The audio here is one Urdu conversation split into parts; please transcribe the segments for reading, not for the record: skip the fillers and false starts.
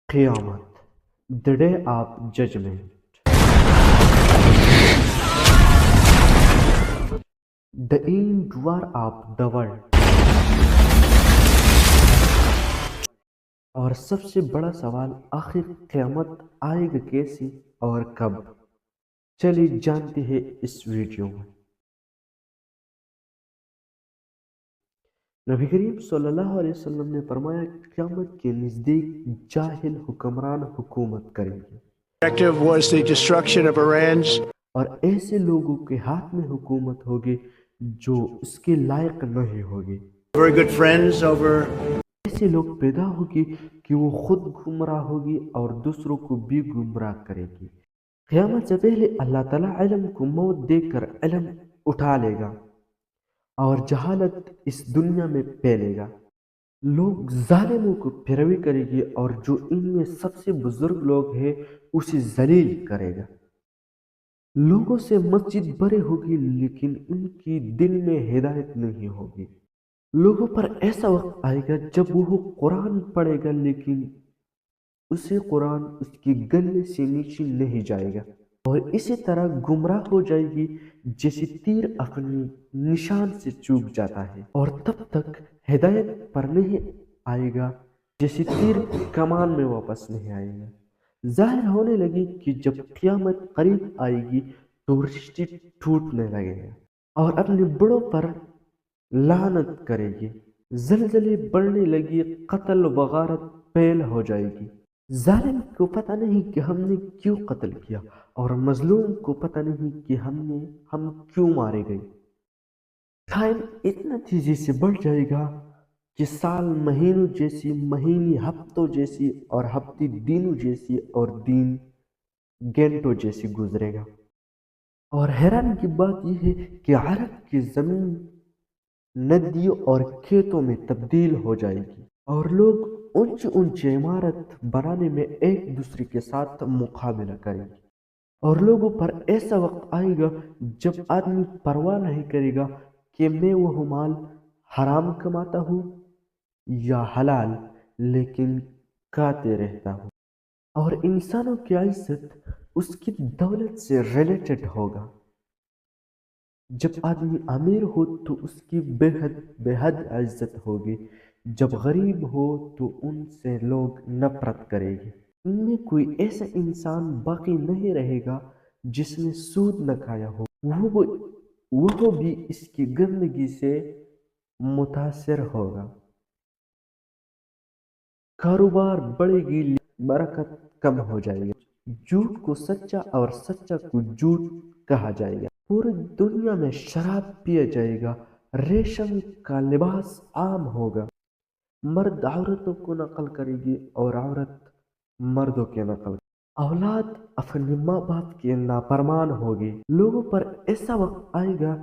قیامت the day of judgment. The end war of the world. اور سب سے بڑا سوال آخر قیامت آئے گا کیسے اور کب؟ چلیے جانتے ہیں اس ویڈیو میں۔ نبی کریم صلی اللہ علیہ وسلم نے فرمایا قیامت کے نزدیک جاہل حکمران حکومت کریں گے، objective was the destruction of Iran's اور ایسے لوگوں کے ہاتھ میں حکومت ہوگی جو اس کے لائق نہیں ہوگی۔ very good friends over ایسے لوگ پیدا ہوگی کہ وہ خود گمراہ ہوگی اور دوسروں کو بھی گمراہ کرے گی۔ قیامت سے پہلے اللہ تعالیٰ علم کو موت دے کر علم اٹھا لے گا اور جہالت اس دنیا میں پھیلے گا۔ لوگ ظالموں کو پیروی کرے گی اور جو ان میں سب سے بزرگ لوگ ہیں اسے ذلیل کرے گا۔ لوگوں سے مسجد بڑے ہوگی لیکن ان کی دل میں ہدایت نہیں ہوگی۔ لوگوں پر ایسا وقت آئے گا جب وہ قرآن پڑھے گا لیکن اسے قرآن اس کی گلے سے نیچے نہیں جائے گا، اور اسی طرح گمراہ ہو جائے گی جیسے تیر اپنی نشان سے چوک جاتا ہے، اور تب تک ہدایت پر نہیں آئے گا جیسے تیر کمان میں واپس نہیں آئے گا۔ ظاہر ہونے لگی کہ جب قیامت قریب آئے گی تو رشتے ٹوٹنے لگے گا اور اپنے بڑوں پر لعنت کرے گی، زلزلے بڑھنے لگی، قتل وغارت پھیل ہو جائے گی۔ ظالم کو پتہ نہیں کہ ہم نے کیوں قتل کیا، اور مظلوم کو پتہ نہیں کہ ہم کیوں مارے گئے۔ ٹائم اتنا تیزی سے بڑھ جائے گا کہ سال مہینوں جیسی، مہینے ہفتوں جیسی، اور ہفتے دنوں جیسی، اور دن گھنٹوں جیسی گزرے گا۔ اور حیران کی بات یہ ہے کہ عرب کی زمین ندیوں اور کھیتوں میں تبدیل ہو جائے گی، اور لوگ اونچی اونچی عمارت بنانے میں ایک دوسرے کے ساتھ مقابلہ کریں گے، اور لوگوں پر ایسا وقت آئے گا جب آدمی پرواہ نہیں کرے گا کہ میں وہ مال حرام کماتا ہوں یا حلال، لیکن کھاتے رہتا ہوں۔ اور انسانوں کی عزت اس کی دولت سے ریلیٹڈ ہوگا۔ جب آدمی امیر ہو تو اس کی بے حد عزت ہوگی، جب غریب ہو تو ان سے لوگ نفرت کریں گے۔ ان میں کوئی ایسا انسان باقی نہیں رہے گا جس نے سود نہ کھایا ہو، وہ بھی اس کی گندگی سے متاثر ہوگا۔ کاروبار بڑھے گی لیکن برکت کم ہو جائے گی، جھوٹ کو سچا اور سچا کو جھوٹ کہا جائے گا۔ پوری دنیا میں شراب پیا جائے گا، ریشم کا لباس عام ہوگا، مرد عورتوں کو نقل کرے گی اور عورت مردوں کے نقل، اولاد اپنے ماں باپ کے نافرمان ہوگی۔ لوگوں پر ایسا وقت آئے گا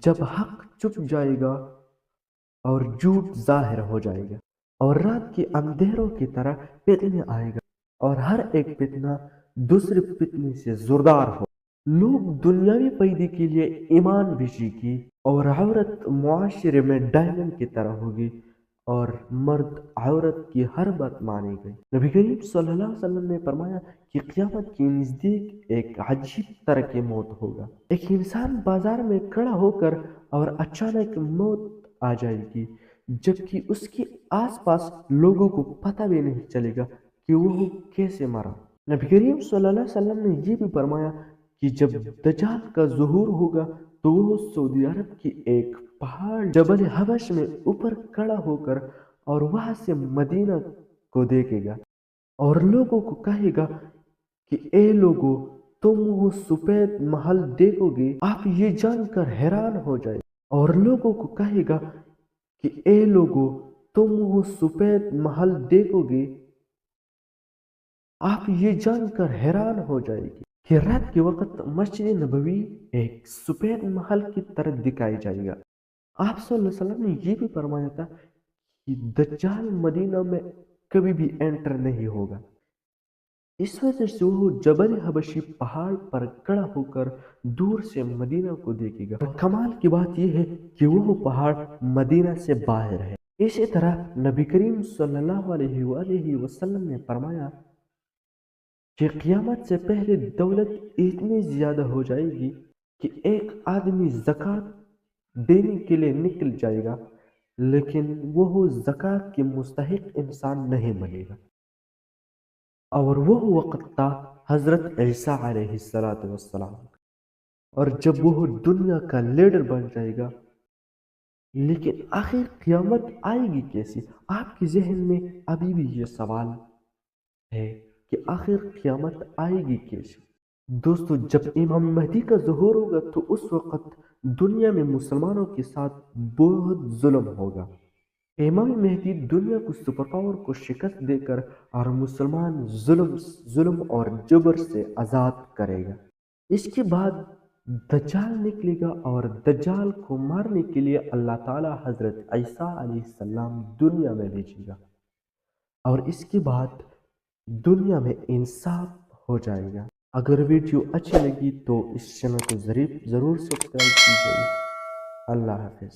جب حق چھپ جائے گا اور جھوٹ ظاہر ہو جائے گا، اور رات کے اندھیروں کی طرح فتنہ آئے گا، اور ہر ایک فتنہ دوسرے فتنے سے زوردار ہو۔ لوگ دنیاوی فائدے کے لیے ایمان بیچے گی، اور عورت معاشرے میں ڈائمنڈ کی طرح ہوگی، اور مرد عورت کی ہر بات مانے گی۔ نبی کریم صلی اللہ علیہ وسلم نے فرمایا کہ قیامت کے نزدیک ایک عجیب طرح کی موت ہوگا۔ ایک انسان بازار میں کھڑا ہو کر اور اچانک موت آ جائے گی، جبکہ اس کے آس پاس لوگوں کو پتہ بھی نہیں چلے گا کہ وہ کیسے مرا۔ نبی کریم صلی اللہ علیہ وسلم نے یہ بھی فرمایا کہ جب دجال کا ظہور ہوگا تو وہ سعودی عرب کی ایک پہاڑ جبل حبش میں اوپر کھڑا ہو کر اور وہاں سے مدینہ کو دیکھے گا، اور لوگوں کو کہے گا کہ اے لوگوں، تم وہ سفید محل دیکھو گے، آپ یہ جان کر حیران ہو جائے، اور لوگوں کو کہے گا کہ اے لوگوں، تم وہ سفید محل دیکھو گے، آپ یہ جان کر حیران ہو جائے گی کہ رات کے وقت مسجد نبوی ایک سفید محل کی طرح دکھائی جائے گا۔ آپ صلی اللہ علیہ وسلم نے یہ بھی فرمایا تھا کہ دجال مدینہ میں کبھی بھی انٹر نہیں ہوگا۔ اس وجہ سے وہ جبل حبشی پہاڑ پر کھڑا ہو کر دور سے مدینہ کو دیکھے گا۔ کمال کی بات یہ ہے کہ وہ پہاڑ مدینہ سے باہر ہے، اسی طرح نبی کریم صلی اللہ علیہ وآلہ وسلم نے فرمایا کہ قیامت سے پہلے دولت اتنی زیادہ ہو جائے گی کہ ایک آدمی زکوٰۃ دینے کے لیے نکل جائے گا لیکن وہ زکوٰۃ کے مستحق انسان نہیں ملے گا، اور وہ وقت تھا حضرت عیسیٰ علیہ السلام، اور جب وہ دنیا کا لیڈر بن جائے گا، لیکن آخر قیامت آئے گی کیسی؟ آپ کے ذہن میں ابھی بھی یہ سوال ہے کہ آخر قیامت آئے گی کیسی؟ دوستو، جب امام مہدی کا ظہور ہوگا تو اس وقت دنیا میں مسلمانوں کے ساتھ بہت ظلم ہوگا۔ امام مہدی دنیا کو سپر پاور کو شکست دے کر اور مسلمان ظلم اور جبر سے آزاد کرے گا۔ اس کے بعد دجال نکلے گا، اور دجال کو مارنے کے لیے اللہ تعالیٰ حضرت عیسیٰ علیہ السلام دنیا میں بھیجے گا، اور اس کے بعد دنیا میں انصاف ہو جائے گا۔ اگر ویڈیو اچھی لگی تو اس چینل کو ضرور سبسکرائب کیجیے۔ اللہ حافظ۔